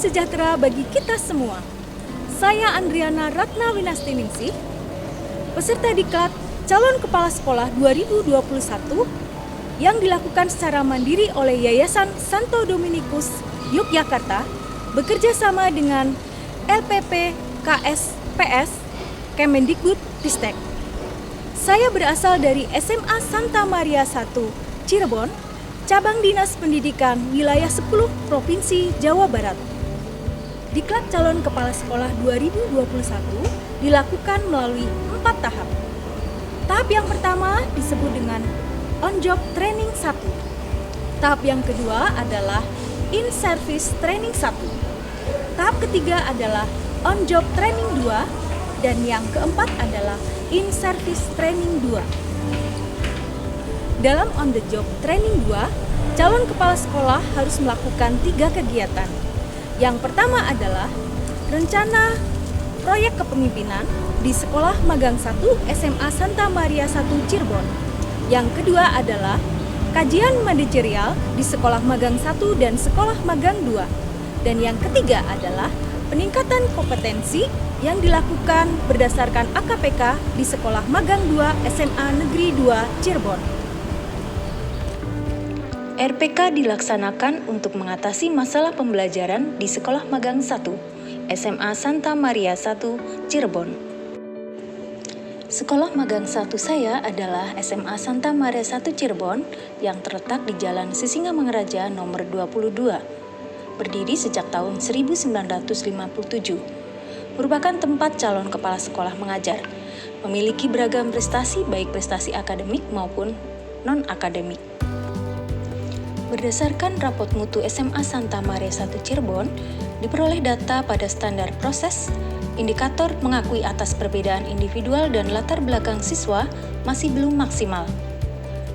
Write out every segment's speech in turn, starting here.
sejahtera bagi kita semua. Saya Andriana Ratna Winastiningsih, peserta diklat calon kepala sekolah 2021 yang dilakukan secara mandiri oleh Yayasan Santo Dominikus Yogyakarta bekerja sama dengan LPP KSPS Kemendikbudristek. Saya berasal dari SMA Santa Maria I Cirebon, Cabang Dinas Pendidikan Wilayah 10 Provinsi Jawa Barat. Diklat calon kepala sekolah 2021 dilakukan melalui 4 tahap. Tahap yang pertama disebut dengan On-Job Training 1. Tahap yang kedua adalah In-Service Training 1. Tahap ketiga adalah On-Job Training 2. Dan yang keempat adalah In-Service Training 2. Dalam On-the-Job Training 2, calon kepala sekolah harus melakukan 3 kegiatan. Yang pertama adalah rencana proyek kepemimpinan di Sekolah Magang 1 SMA Santa Maria I Cirebon. Yang kedua adalah kajian manajerial di Sekolah Magang 1 dan Sekolah Magang 2. Dan yang ketiga adalah peningkatan kompetensi yang dilakukan berdasarkan AKPK di Sekolah Magang 2 SMA Negeri 2 Cirebon. RPK dilaksanakan untuk mengatasi masalah pembelajaran di Sekolah Magang 1 SMA Santa Maria I Cirebon. Sekolah Magang 1 saya adalah SMA Santa Maria I Cirebon yang terletak di Jalan Sisingamangaraja nomor 22. Berdiri sejak tahun 1957. Merupakan tempat calon kepala sekolah mengajar. Memiliki beragam prestasi baik prestasi akademik maupun non-akademik. Berdasarkan rapot mutu SMA Santa Maria I Cirebon, diperoleh data pada standar proses, indikator mengakui atas perbedaan individual dan latar belakang siswa masih belum maksimal.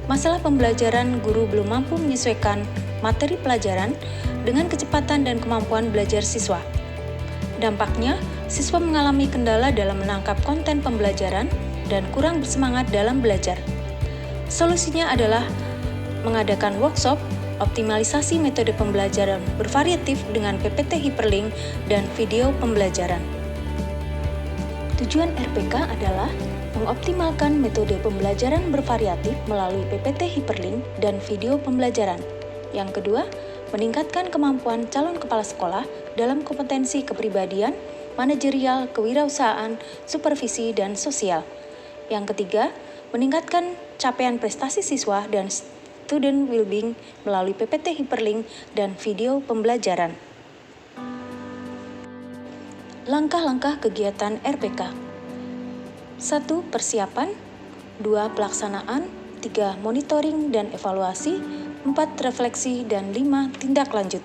Masalah pembelajaran, guru belum mampu menyesuaikan materi pelajaran dengan kecepatan dan kemampuan belajar siswa. Dampaknya, siswa mengalami kendala dalam menangkap konten pembelajaran dan kurang bersemangat dalam belajar. Solusinya adalah mengadakan workshop optimalisasi metode pembelajaran bervariatif dengan PPT Hyperlink dan video pembelajaran. Tujuan RPK adalah mengoptimalkan metode pembelajaran bervariatif melalui PPT Hyperlink dan video pembelajaran. Yang kedua, meningkatkan kemampuan calon kepala sekolah dalam kompetensi kepribadian, manajerial, kewirausahaan, supervisi, dan sosial. Yang ketiga, meningkatkan capaian prestasi siswa dan student well-being melalui PPT Hyperlink dan video pembelajaran. Langkah-langkah kegiatan RPK. 1. Persiapan. 2. Pelaksanaan. 3. Monitoring dan evaluasi. 4. Refleksi. Dan 5. Tindak lanjut.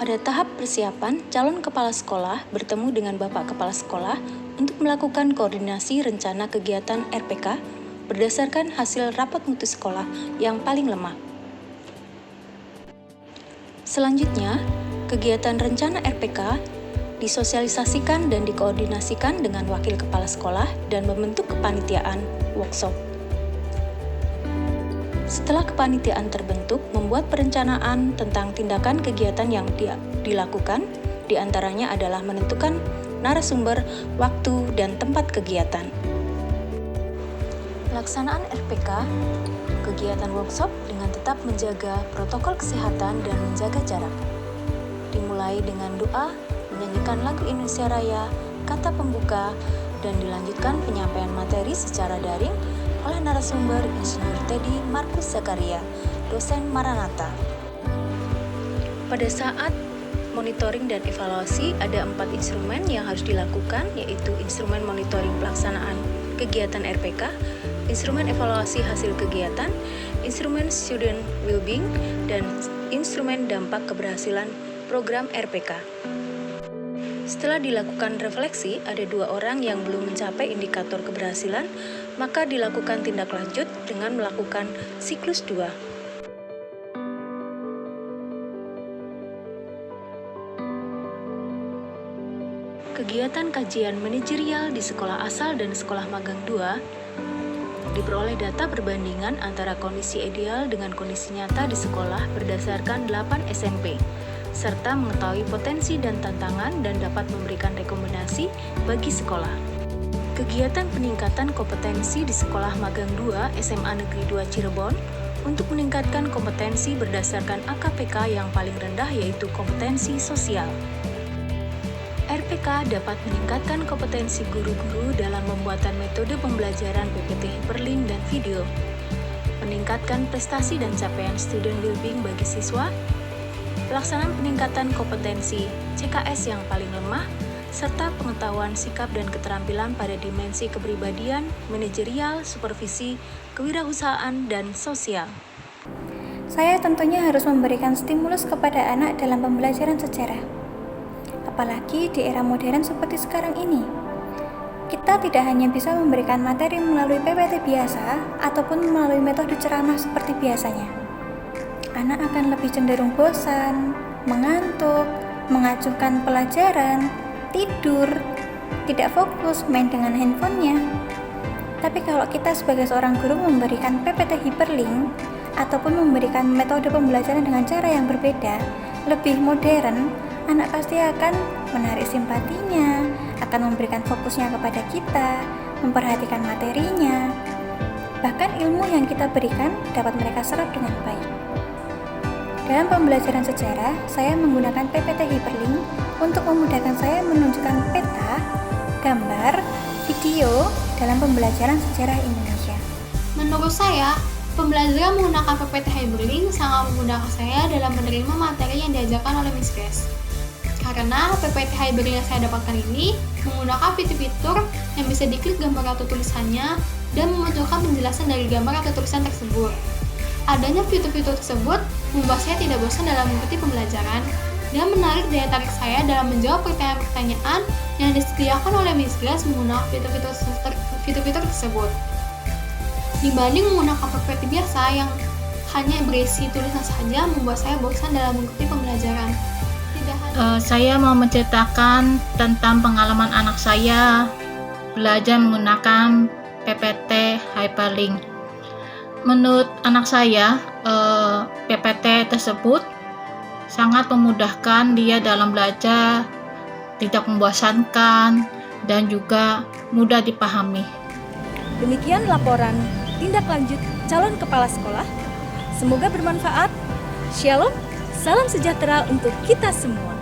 Pada tahap persiapan, calon kepala sekolah bertemu dengan Bapak Kepala Sekolah untuk melakukan koordinasi rencana kegiatan RPK berdasarkan hasil rapot mutu sekolah yang paling lemah. Selanjutnya, kegiatan rencana RPK disosialisasikan dan dikoordinasikan dengan wakil kepala sekolah dan membentuk kepanitiaan workshop. Setelah kepanitiaan terbentuk, membuat perencanaan tentang tindakan kegiatan yang dilakukan, diantaranya adalah menentukan narasumber, waktu, dan tempat kegiatan. Pelaksanaan RPK, kegiatan workshop dengan tetap menjaga protokol kesehatan dan menjaga jarak. Dimulai dengan doa, menyanyikan lagu Indonesia Raya, kata pembuka, dan dilanjutkan penyampaian materi secara daring oleh narasumber Insinyur Teddy Markus Zakaria, dosen Maranatha. Pada saat monitoring dan evaluasi, ada 4 instrumen yang harus dilakukan, yaitu instrumen monitoring pelaksanaan kegiatan RPK, instrumen evaluasi hasil kegiatan, instrumen student well-being, dan instrumen dampak keberhasilan program RPK. Setelah dilakukan refleksi, ada 2 orang yang belum mencapai indikator keberhasilan, maka dilakukan tindak lanjut dengan melakukan siklus 2. Kegiatan kajian manajerial di sekolah asal dan sekolah magang 2 diperoleh data perbandingan antara kondisi ideal dengan kondisi nyata di sekolah berdasarkan 8 SMP. serta mengetahui potensi dan tantangan dan dapat memberikan rekomendasi bagi sekolah. Kegiatan peningkatan kompetensi di Sekolah Magang 2 SMA Negeri 2 Cirebon untuk meningkatkan kompetensi berdasarkan AKPK yang paling rendah yaitu kompetensi sosial. RPK dapat meningkatkan kompetensi guru-guru dalam pembuatan metode pembelajaran PPT Hyperlink dan video, meningkatkan prestasi dan capaian student well-being bagi siswa, pelaksanaan peningkatan kompetensi CKS yang paling lemah, serta pengetahuan sikap dan keterampilan pada dimensi kepribadian, manajerial, supervisi, kewirausahaan, dan sosial. Saya tentunya harus memberikan stimulus kepada anak dalam pembelajaran sejarah. Apalagi di era modern seperti sekarang ini. Kita tidak hanya bisa memberikan materi melalui PPT biasa ataupun melalui metode ceramah seperti biasanya. Anak akan lebih cenderung bosan, mengantuk, mengacuhkan pelajaran, tidur, tidak fokus, main dengan handphonenya. Tapi kalau kita sebagai seorang guru memberikan PPT Hyperlink ataupun memberikan metode pembelajaran dengan cara yang berbeda, lebih modern, anak pasti akan menarik simpatinya, akan memberikan fokusnya kepada kita, memperhatikan materinya. Bahkan ilmu yang kita berikan dapat mereka serap dengan baik. Dalam pembelajaran sejarah, saya menggunakan PPT Hyperlink untuk memudahkan saya menunjukkan peta, gambar, video dalam pembelajaran sejarah Indonesia. Menurut saya, pembelajaran menggunakan PPT Hyperlink sangat memudahkan saya dalam menerima materi yang diajarkan oleh Miss Grace. Karena PPT Hyperlink yang saya dapatkan ini menggunakan fitur-fitur yang bisa diklik gambar atau tulisannya dan memunculkan penjelasan dari gambar atau tulisan tersebut. Adanya fitur-fitur tersebut membuat saya tidak bosan dalam mengikuti pembelajaran dan menarik daya tarik saya dalam menjawab pertanyaan-pertanyaan yang disediakan oleh Miss Grace menggunakan fitur-fitur tersebut. Dibanding menggunakan PPT biasa yang hanya berisi tulisan saja membuat saya bosan dalam mengikuti pembelajaran. Saya mau menceritakan tentang pengalaman anak saya belajar menggunakan PPT Hyperlink. Menurut anak saya, PPT tersebut sangat memudahkan dia dalam belajar, tidak membosankan, dan juga mudah dipahami. Demikian laporan tindak lanjut calon kepala sekolah. Semoga bermanfaat. Shalom, salam sejahtera untuk kita semua.